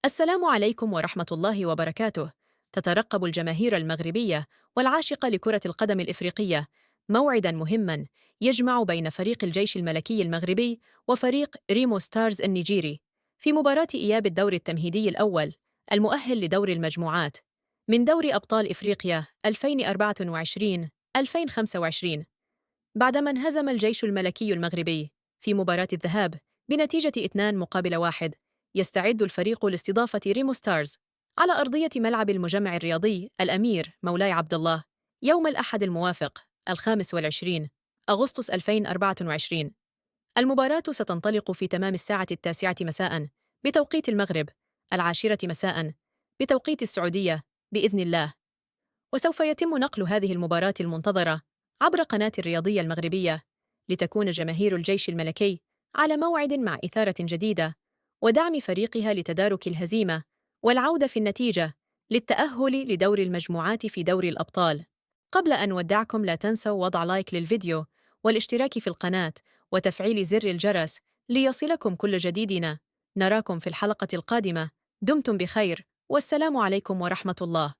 السلام عليكم ورحمة الله وبركاته. تترقب الجماهير المغربية والعاشقة لكرة القدم الإفريقية موعداً مهماً يجمع بين فريق الجيش الملكي المغربي وفريق ريمو ستارز النيجيري في مباراة إياب الدور التمهيدي الأول المؤهل لدور المجموعات من دوري أبطال إفريقيا 2024-2025، بعدما انهزم الجيش الملكي المغربي في مباراة الذهاب بنتيجة 2-1. يستعد الفريق لاستضافة ريمو ستارز على أرضية ملعب المجمع الرياضي الأمير مولاي عبد الله يوم الأحد الموافق 25 أغسطس 2024. المباراة ستنطلق في تمام الساعة 9 مساء بتوقيت المغرب، 10 مساء بتوقيت السعودية بإذن الله. وسوف يتم نقل هذه المباراة المنتظرة عبر قناة الرياضية المغربية لتكون جماهير الجيش الملكي على موعد مع إثارة جديدة ودعم فريقها لتدارك الهزيمة والعودة في النتيجة للتأهل لدور المجموعات في دوري الأبطال. قبل أن نودعكم لا تنسوا وضع لايك للفيديو والاشتراك في القناة وتفعيل زر الجرس ليصلكم كل جديدنا. نراكم في الحلقة القادمة. دمتم بخير والسلام عليكم ورحمة الله.